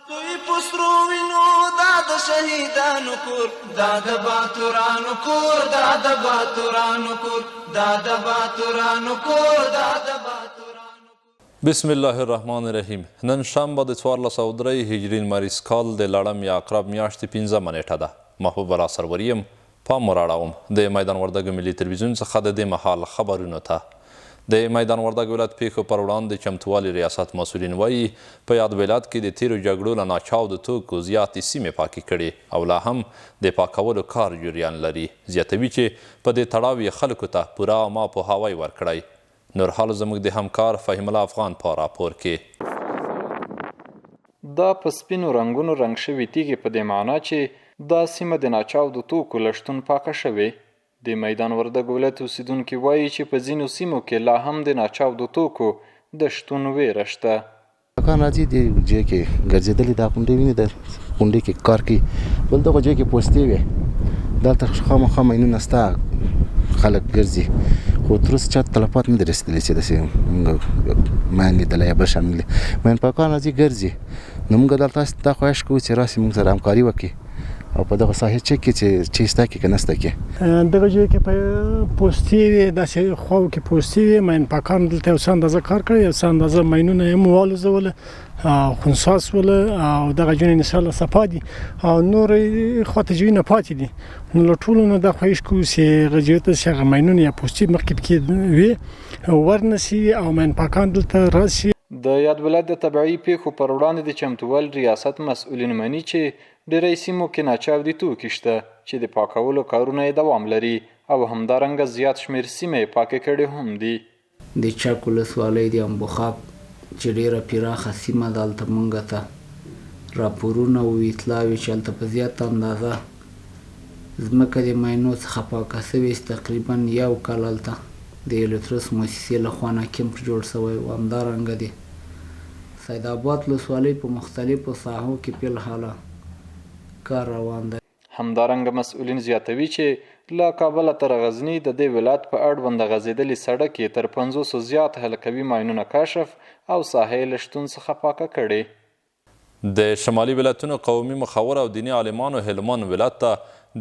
توی پسرو وینو دا د شهیدانو کور دا د باتورانو کور دا د باتورانو کور دا د باتورانو کور دا د باتورانو. بسم الله الرحمن الرحیم. نن شنبه د 1403 هجري لمریز کال د لړم یا عقرب میاشتې 15 نیټه ده. محبوب الله سروریم پام وراړوم د میدان وردګ ملي تلویزیون څخه د دې مهال خبرونو ته. د میدان وردګ ولایت پیښو پر وړاندې چمتووالي ریاست مسؤلین وایي په یاد ولایت کې د تیرو جګړو له ناچاودو توکو زیاتې سیمې پاکې کړي او لا هم د پاکولو کار جریان لري. زیاتوي چې په دې تړاو یې خلکو ته پوره عامه پوهاوی ورکړی. نور حال زموږ د همکار فهیم الله افغان په راپور کې. دا په سپینو رنګونو رنګ شوي تیږې په دې معنا چې دا سیمه د ناچاودو توکو له شتون پاکه شوې. د میدان وردګ ولایت اوسیدونکي وایي چې په ځینو سیمو کې لا هم د ناچاودو توکو د شتون ویره شته. کان راځي د ځای کې ګرځېدلې دا کونډې ویني د کونډې کې کار کوي بل دغه ځای کې پوستې وي دلته خامخا ماینونه سته خلک ګرځي خو تر اوسه چاته تلفات نه دي رسېدلي چې داسې ماین لیدلی یا بل شی نه لیدلی ماین پاکان راځي ګرځي نو موږ دلته دا خواهش کوو چې راسي موږ سره همکاري وکړي او په دغه ساحې چک کې چې شته کې که نسته کې دغه ځای کې په پوستې وي داسې خواو کې پوستې وي ماین پاکان دلته یو څه اندازه کار کړی یو څه اندازه ماینونه یې والوزوله خنثی سوله او دغه ځایونه انشاءالله صفا دي او نورې خواته ځایونه پاتې دي نو له ټولو نه دا خواهش کوو چې هغه ځایو ته چې هغه ماینونه یا پوستې مخکې پکې وي ورنسي او ماین پاکان دلته راسي. د یاد ولایت د طبیعي پیښو پر وړاندې د چمتووالي ریاست مسؤلین مني چې ډېری سیمو کې ناچاودي توکي شته چې د پاکولو کارونه یې دوام لري او همدارنګه زیات شمېر سیمې یې پاکې کړې هم دي. د چک ولسوالۍ د امبوخاب چې ډېره پراخه سیمه ده هلته موږ ته راپورونه او اطلاع وي چې هلته په زیاته اندازه ځمکه د ماینو څخه پاکه سوې تقریبا یو کال هلته د الکتروس مؤسسې لخوا نه کیمپ جوړ شوی و. همدارنګه د سید آباد ولسوالۍ په مختلفو ساحو کې فی الحال کار روان دی. همدارنګه مسؤلین زیاتوي چې له کابله تر غزني د دې ولایت په اړوند غځېدلي سړک یې تر 500 زیات حلقوي ماینونه کشف او ساحې له شتون څخه پاکه کړې. د شمالي ولایتونو قومي مخور او دیني عالمانو هلمند ولایت ته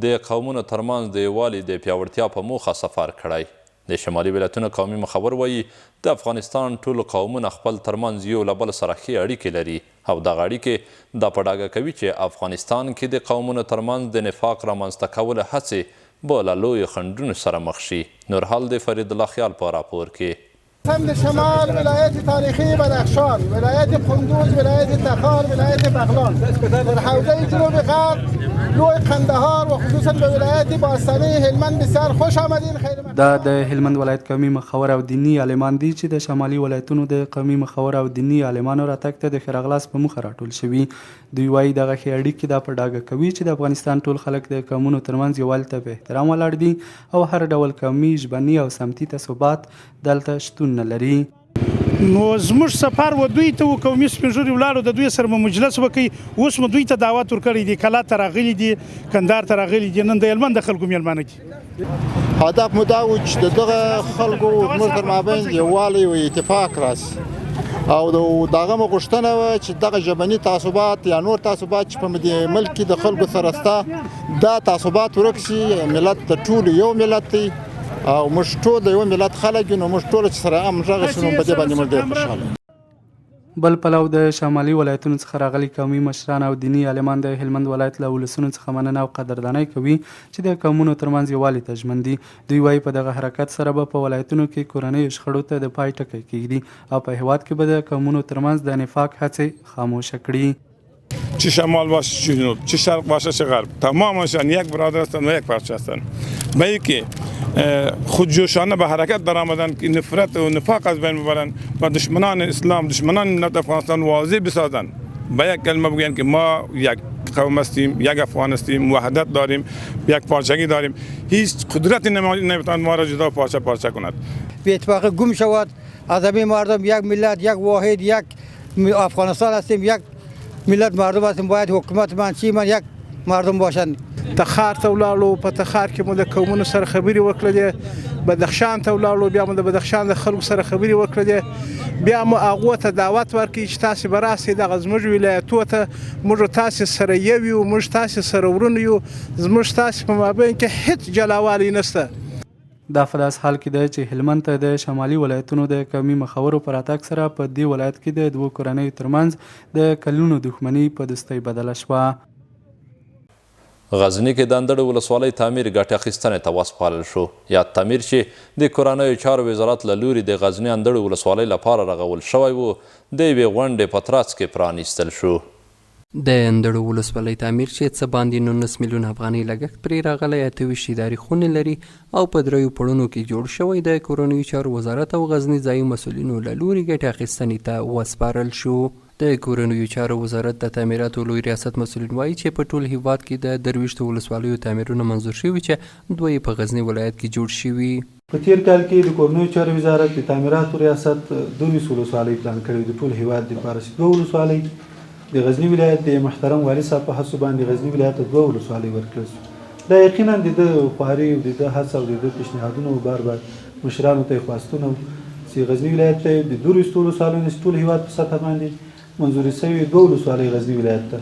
د قومونو ترمنځ د یووالي د پیاوړتیا په موخه سفر کړی. د شمالي ولایتونو قومي مخور وایي د افغانستان ټول قومونه خپل ترمنځ یو له بل سره ښې اړیکې لري او دغه اړیکې دا په ډاګه کوي چې افغانستان کې د قومونو ترمنځ د نفاق رامنځته کولو هڅې به له لویو خنډونو سره مخ شي. نور حال د فرید الله خیال په راپور کې. سمت شمال ولایت تاریخی بدخشان ولایت قندوز ولایت تخار ولایت بغلان در حوزه جنوب غرب لوی قندهار و خصوصا به ولایت باستانی هلمند بسیار خوش آمدین. دا د هلمند ولایت قومي مخور او دیني عالمان دي چې د شمالي ولایتونو د قومي مخور او دیني عالمانو راتګ ته د ښه راغلاست په موخه راټول شوي. دوی وایي دغه ښې اړیکې دا په ډاګه کوي چې د افغانستان ټول خلک د قومونو ترمنځ یووالي ته په احترام ولاړ دي او هر ډول قومي ژبني او سمتي تعصبات دلته شتون نه لري. نو زموږ سفر و دوی ته و قومي سپین ږیري ولاړو د دوی سره مو مجلس وکړي اوس مو دوی ته دعوت ورکړی دی کلا ته راغلي دي کندهار ته راغلي دي نن د هلمند د خلکو میلمانه دي. هدف مو دا و چې د دغه خلکو زموږ تر مابین یووالی او اتفاق راسي او دغه مو غوښتنه وه چې دغه ژبني تعصبات یا نور تعصبات چې په دې ملک کې د خلکو سره شته دا تعصبات ورک شي. ملت د ټولو یو ملت دی او موږ ټول د یو ملت خلک یو نو موږ ټول چې سره همغږي شو په دې باندې موږ ډېر خوشحاله. بل پلو د شمالي ولایتونو څخه راغلي قومي مشران او دیني عالمان د هلمند ولایت له ولسونو څخه مننه او قدردانۍ کوي چې د قومونو ترمنځ یووالي ته ژمن دي. دوی وایي په دغه حرکت سره به په ولایتونو کې کورنیو شخړو ته د پای ټکی کیږدي او په هیواد کې به د قومونو ترمنځ د نفاق هڅې خاموشه کړي. چه شمال باشه چه جنوب چه شرق باشه چه غرب تمامشان یک برادر هستند و یک پارچه هستند. بلکه خودجوشانه به حرکت در آمدن که نفرت و نفاق از بین ببرند و دشمنان اسلام دشمنان ملت افغانستان واضح بسازند به یک کلمه بگویند که ما یک قوم هستیم یک افغان هستیم وحدت داریم یک پارچگی داریم هیچ قدرتی نمیتواند ما را جدا پارچه پارچه کند. به اتفاق گم شود از همه مردم یک ملت یک واحد یک افغانستان هستیم یک ملت مردم هستیم باید حکومت منشی من یک مردم باشند. تخار ته ولاړو، په تخار کې مو د قومونو سره خبرې وکړلې، بدخشان ته ولاړو، بیا مو د بدخشان د خلکو سره خبرې وکړلې، بیا مو هغو ته دعوت ورکړي چې تاسې به راسئ دغه زموږ ولایتو ته، موږ تاسې سره یو یو، موږ تاسې سره ورونه یو، زموږ تاسې په مابین کې هیڅ جلاوالی نشته. دا په داس حال کې ده چې هلمند ته د شمالي ولایتونو د قومي مخورو پر راتګ سره په دې ولایت کې د دوو کورنیو ترمنځ د کلونو دښمني په دوستۍ بدله شوه. غزنی کې د اندړو ولسوالۍ تعمیر ګټې اخیستنې ته وسپارل شو. یاد تعمیر چې د کورنیو چارو وزارت له لوري د غزنی اندړو ولسوالۍ لپاره رغول شوی و، د یوې غونډې په ترڅ کې پرانیستل شو. د اندړو ولسوالۍ تعمیر چې څه باندې 19 میلیون افغانۍ لګښت پرې راغلی، 28 اداري خونې لري او په 3 پړونو کې جوړ شوی، د کورنیو چارو وزارت او غزني ځایي مسؤلینو له لوري ګټې اخیستنې ته وسپارل شو. د کورنیو چارو وزارت د تعمیراتو لوی ریاست مسؤلین وایي چې په ټول هیواد کې د 23 ولسوالیو تعمیرونه منظور شوي چې 2 په غزني ولایت کې جوړ شوي. په تیر کال کې د کورنیو چارو وزارت د تعمیراتو ریاست 22 ولسوالۍ پلان کړی، د ټول هیواد لپاره 2 ولسوالۍ، د غزني ولایت د محترم والي صاحب په هڅو باندې غزني ولایت ته 2 ولسوالۍ ورکړل شو. دا یقینا د خواري او د هڅه او د پیشنهادونو بار بار مشرانو ته خواستونه چې غزني ولایت ته د 22 ولسوالیو ټول هیواد په سطح باندې منظوري شوي 2 ولسوالۍ غزني ولایت ته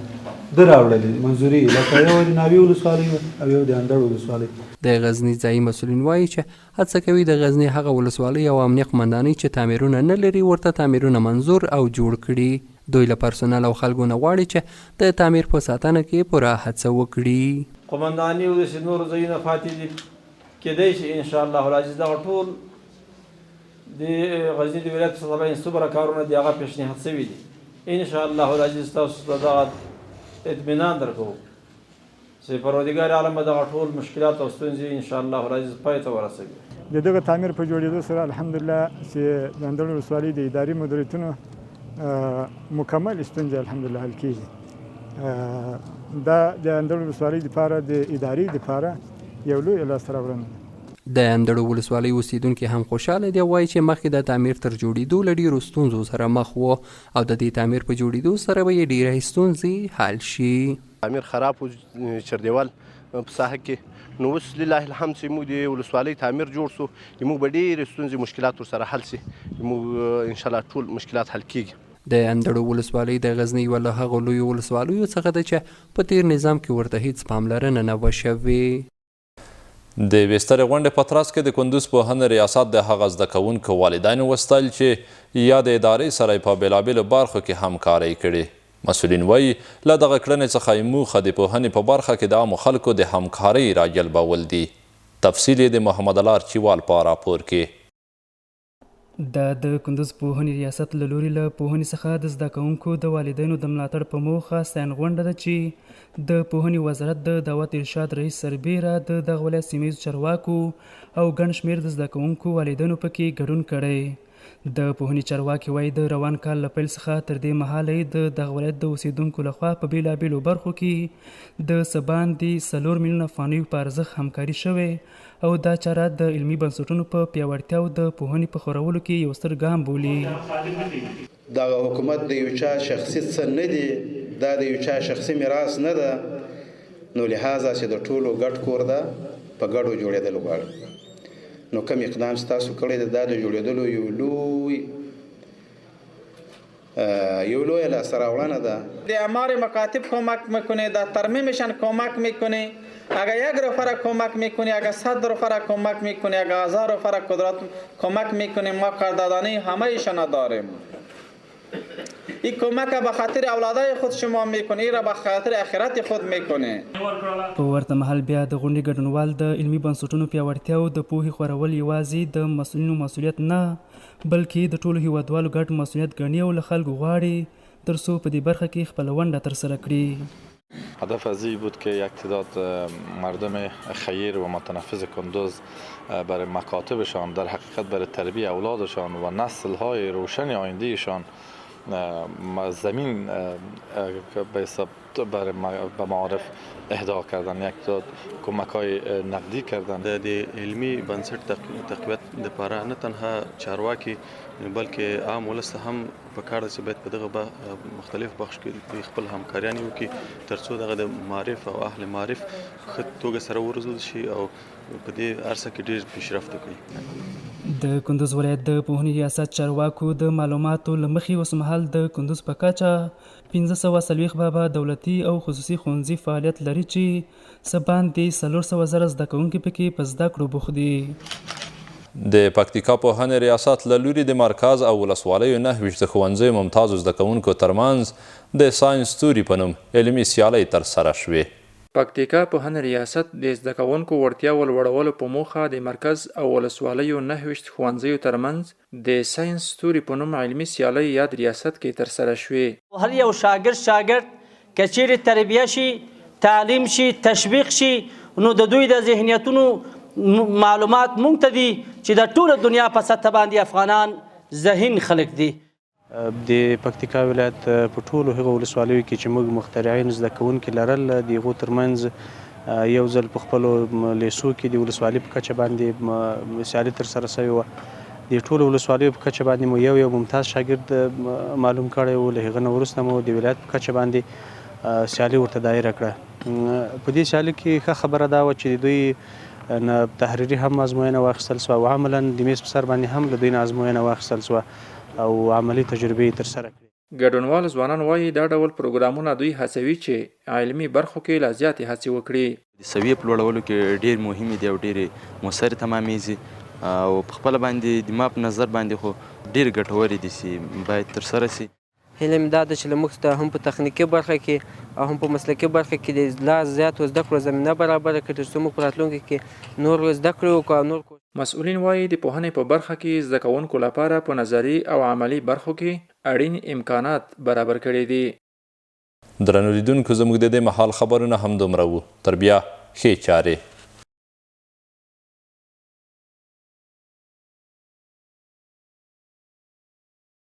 د راوړلې منظوري، لکه یو د ناوې ولسوالۍ او یو د اندړ ولسوالۍ. د غزني ځایي مسؤلین وایي چې هڅه کوي د غزني هغه ولسوالۍ او امنیه قمندانۍ چې تعمیرونه نه لري ورته تعمیرونه منظور او جوړ کړي. دوی له پرسونل او خلکو نه غواړي چې د تعمیر په ساتنه کې پوره هڅه وکړي. قمنداني او د نورو ځایونو پاتې دي، کېدای شي ان شاء الله العزیز دغه ټول د غزني د ولایت په سطح باندې څومره کارونه دي هغه پیشنهاد شوي دي. ان شاء الله العزیز تاسو ته دغه اطمینان درکوو چې پروردګار عالم به دغه ټول مشکلات او ستونزې ان شاء الله العزیز پای ته ورسوي. د دغه تعمیر په جوړېدو سره الحمدلله چې د اندړ ولسوالۍ د اداري مدیریتونو مکمل ستونزې الحمدلله حل کېږي. دا د اندړ ولسوالۍ لپاره د اداري لپاره یو لوی لاسته راوړنه ده. د اندړو ولسوالۍ اوسیدونکي هم خوشحاله دي، وایي چې مخکې د تعمیر تر جوړېدو له ډېرو ستونزو سره مخ و او د دې تعمیر په جوړېدو سره به یې ډېرې ستونزې حل شي. تعمیر خراب و چردیوال په ساحه کې، نو اوس لله الحمد چې موږ د ولسوالۍ تعمیر جوړ سو، موږ به ډېرې ستونزې مشکلات ورسره حل سي، موږ ان شاء الله ټول مشکلات حل کېږي. د اندړو ولسوالۍ د غزني یوه له هغو لویو ولسوالیو څخه ده چې په تیر نظام کې ورته هیڅ پاملرنه نه وه شوې. د یوې سترې غونډې په ترڅ کې د کندوز پوهنې ریاست د هغه زده کوونکو والدینو وستایل چې یا د ادارې سره په بېلابېلو برخو کې همکارۍ کړې. مسؤلین وایي له دغه کړنې څخه یې موخه د پوهنې په برخه کې د عامو خلکو د همکارۍ راجلبول دي. تفصیل یې د محمد الله ارچیوال په راپور کې. د کندوز پوهنې ریاست له لوري له پوهنې څخه د زده کوونکو د والدینو د ملاتړ په موخه ستاین غونډه ده چې د پوهنې وزارت د دعوت ارشاد رئیس سربیره د دغه ولایت سیمهیزو چارواکو او ګڼ شمېر د زده کوونکو والدینو پکې ګډون کړی. د پوهنې چارواکي وایي د روان کال له پیل څخه تر دې مهاله د دغه ولایت د اوسیدونکو لخوا په بېلابېلو برخو کې د څه باندې 4 میلیونه افغانیو په ارزښت همکاري شوې او دا چاره د علمي بنسټونو په پیاوړتیا او د پوهنې په خورولو کې یو ستر ګام بولي. دغه حکومت د یو چا شخصي څه نه دی، دا د یو چا شخصي میراث نه ده، نو لهذا چې د ټولو ګډ کور ده په ګډو جوړېدل غواړي. نو کوم اقدام ستاسو کړی ده دا د جوړېدلو یو لوی لاسته راوړنه ده. د اعمار مکاتب کمک میکنه، در ترمیمشان کمک میکنه، اگر 1 رفر کمک میکنه، اگر 100 رفر کمک میکنه، اگر 1000 رفر قدرت کمک میکنه، ما قراردادانه همهشان داریم. این کمک به خاطر اولادای خود شما میکنه، این را به خاطر آخرت خود میکنه. په ورته مهال بیا د غونډې ګډونوال د علمي بنسټونو پیاوړتیا او د پوهې خورول یوازې د مسؤلینو مسؤلیت نه بلکې د ټولو هیوادوالو ګډ مسؤلیت ګڼي او له خلکو غواړي ترڅو په دې برخه کې خپله ونډه ترسره کړي. هدف از این بود که یک تعداد مردم خیر و متنفذ کندوز برای مکاتبشان در حقیقت برای تربیت اولادشان و نسل‌های روشن آیندهشان زمین به حساب برای معارف اهدا کردن، یک تعداد کمک‌های نقدی کردن. د علمی بنسټ تقویت لپاره نه تنها چارواکي بلکې عام ولس هم په کار چې باید په دغه مختلف بخش کې خپل همکاریان وکړي ترڅو دغه د معارف او اهل معارف ښه توګه سره وروزل شي او په دې عرصه کې ډېر پیشرفت وکړي. د کندوز ولایت د پوهنې ریاست چارواکو د معلوماتو له مخې اوسمهال د کندوز په کچه 1540 به دولتي او خصوصي ښوونځي فعالیت لري چې څه باندې 400,000 زده کوونکي پکې په زده کړو بوخت دي. د پکتیکا پوهنې ریاست له لوري د مرکز او ولسوالیو 29 ښوونځیو ممتازو زده کوونکو ترمنځ د ساینس توري په نوم علمي سیالۍ ترسره شوې. پکتیکا پوهنې ریاست د زده کوونکو وړتیا ولوړولو په موخه د مرکز او ولسوالیو 29 ښوونځیو ترمنځ د ساینس توري په نوم علمي سیالۍ یاد ریاست کې ترسره شوې. هر یو شاګرد که چیرې تربیه شي، تعلیم شي، تشویق شي، نو د دوی د ذهنیتونو معلومات مونږ ته دي چې د ټوله دنیا په سطح باندې افغانان ذهین خلک دي. د پکتیکا ولایت په ټولو هغو ولسوالیو کې چې موږ مخترعین زده کوونکي لرل د هغو ترمنځ یو ځل په خپلو لیسو کې د ولسوالۍ په کچه باندې سیالي ترسره سوې وه. د ټولو ولسوالیو په کچه باندې مو یو ممتاز شاګرد معلوم کړی و. له هغه نه وروسته مو د ولایت په کچه باندې سیالي ورته دایره کړه. په دې سیالي کې ښه خبره دا وه چې دوی نه تحریري هم ازموینه واخیستل سوه او عملا د میز په سر باندې هم له دوی نه ازموینه واخیستل سوه او عملی تجربې ترسره کړي. ګډونوال ځوانان وایي دا ډول پروګرامونه دوی هڅوي چې علمي برخو کې لا زیاتې هڅې وکړي. د سویې په لوړولو کې ډېر مهمې دي او ډېرې مؤثرې تمامیږي او په خپله باندې د ما په نظر باندې خو ډېرې ګټورې دي چې باید ترسره سي. علم دا ده چې موږ ته هم په تخنیکي برخه کې او هم په مسلکي برخه کې د لا زیاتو زده کړو زمینه برابره کړي ترڅو موږ په راتلونکي کې نور زده کړې وکړو. نور مسؤلین وایي د پوهنې په برخه کې زده کوونکو لپاره په نظري او عملي برخو کې اړین امکانات برابر کړي دي. درنو لیدونکو زموږ د دې مهال خبرونه همدومره وو. تر بیا ښې چارې.